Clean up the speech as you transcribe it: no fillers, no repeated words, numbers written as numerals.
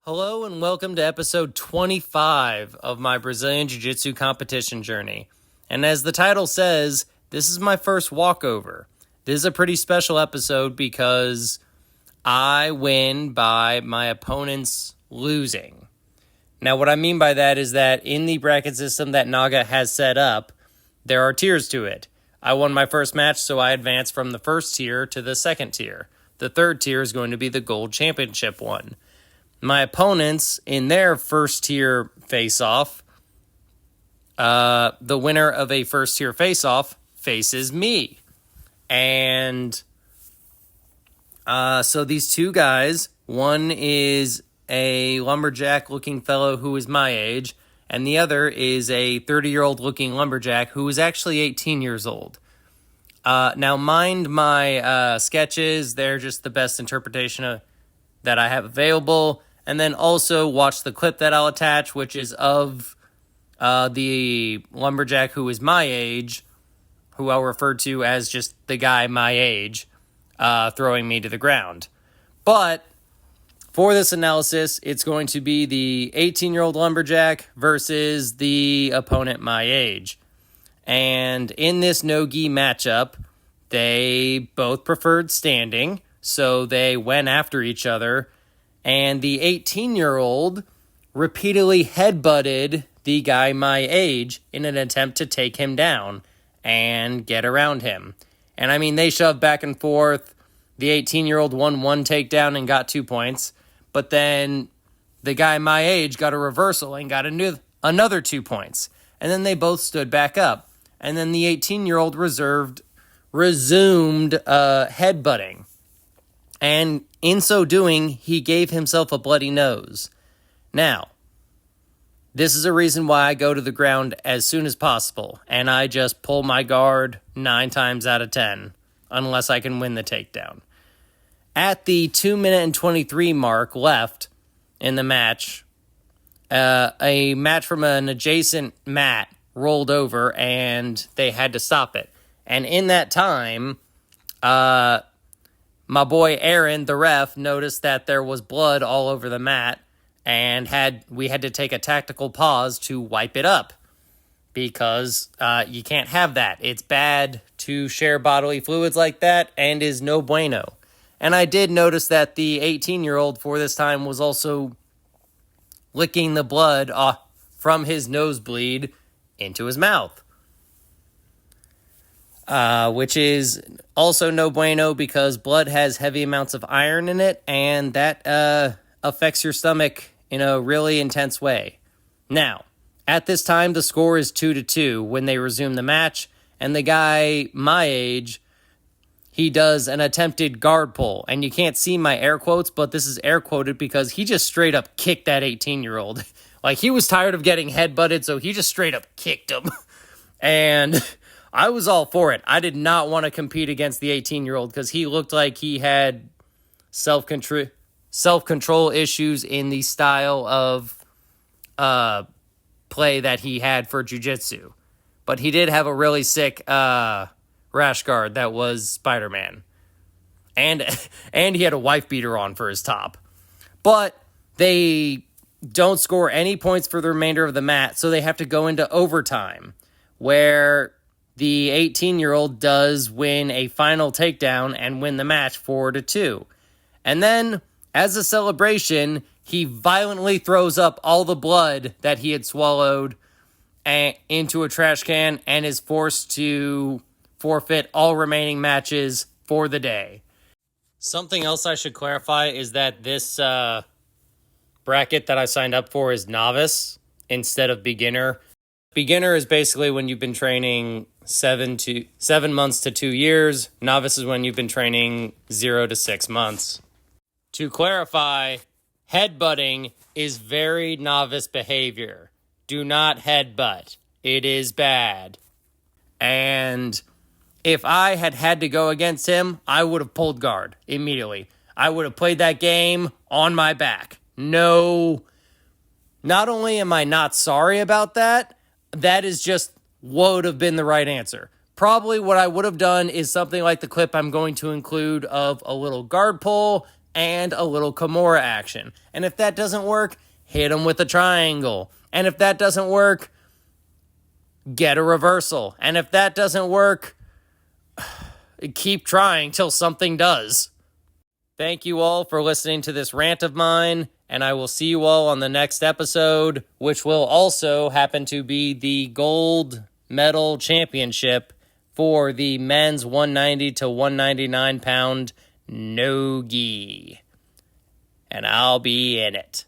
Hello and welcome to episode 25 of my Brazilian Jiu-Jitsu competition journey. And as the title says, this is my first walkover. This is a pretty special episode because I win by my opponents losing. Now what I mean by that is that in the bracket system that Naga has set up, there are tiers to it. I won my first match, so I advanced from the first tier to the second tier. The third tier is going to be the gold championship one. My opponents in their first tier face-off, the winner of a first tier face-off faces me. And so these two guys, one is a lumberjack looking fellow who is my age, and the other is a 30-year-old looking lumberjack who is actually 18 years old. Now mind my sketches, they're just the best interpretation that I have available. And then also watch the clip that I'll attach, which is of the lumberjack who is my age, who I'll refer to as just the guy my age, throwing me to the ground. But for this analysis, it's going to be the 18-year-old lumberjack versus the opponent my age. And in this no-gi matchup, they both preferred standing, so they went after each other. And the 18-year-old repeatedly headbutted the guy my age in an attempt to take him down and get around him. And I mean, they shoved back and forth. The 18-year-old won one takedown and got 2 points. But then the guy my age got a reversal and got another 2 points. And then they both stood back up. And then the 18-year-old resumed headbutting. And in so doing, he gave himself a bloody nose. Now, this is a reason why I go to the ground as soon as possible, and I just pull my guard 9 times out of 10, unless I can win the takedown. At the 2-minute and 23 mark left in the match, a mat from an adjacent mat rolled over, and they had to stop it. And in that time, my boy Aaron, the ref, noticed that there was blood all over the mat, and we had to take a tactical pause to wipe it up, because you can't have that. It's bad to share bodily fluids like that, and is no bueno. And I did notice that the 18-year-old for this time was also licking the blood off from his nosebleed into his mouth. Which is also no bueno because blood has heavy amounts of iron in it, and that affects your stomach in a really intense way. Now, at this time, the score is 2-2 when they resume the match, and the guy my age, he does an attempted guard pull, and you can't see my air quotes, but this is air quoted because he just straight up kicked that 18-year-old. Like, he was tired of getting headbutted, so he just straight up kicked him. And I was all for it. I did not want to compete against the 18-year-old because he looked like he had self-control issues in the style of play that he had for jiu-jitsu. But he did have a really sick rash guard that was Spider-Man. And he had a wife beater on for his top. But they don't score any points for the remainder of the match, so they have to go into overtime, where the 18-year-old does win a final takedown and win the match 4-2. And then, as a celebration, he violently throws up all the blood that he had swallowed into a trash can and is forced to forfeit all remaining matches for the day. Something else I should clarify is that this bracket that I signed up for is novice instead of beginner. Beginner is basically when you've been training 7 months to 2 years. Novice is when you've been training 0 to 6 months. To clarify, headbutting is very novice behavior. Do not headbutt. It is bad. And if I had to go against him, I would have pulled guard immediately. I would have played that game on my back. No, not only am I not sorry about that, that is just would have been the right answer. Probably what I would have done is something like the clip I'm going to include of a little guard pull and a little Kimura action. And if that doesn't work, hit him with a triangle. And if that doesn't work, get a reversal. And if that doesn't work, keep trying till something does. Thank you all for listening to this rant of mine, and I will see you all on the next episode, which will also happen to be the gold medal championship for the men's 190 to 199 pound no-gi. And I'll be in it.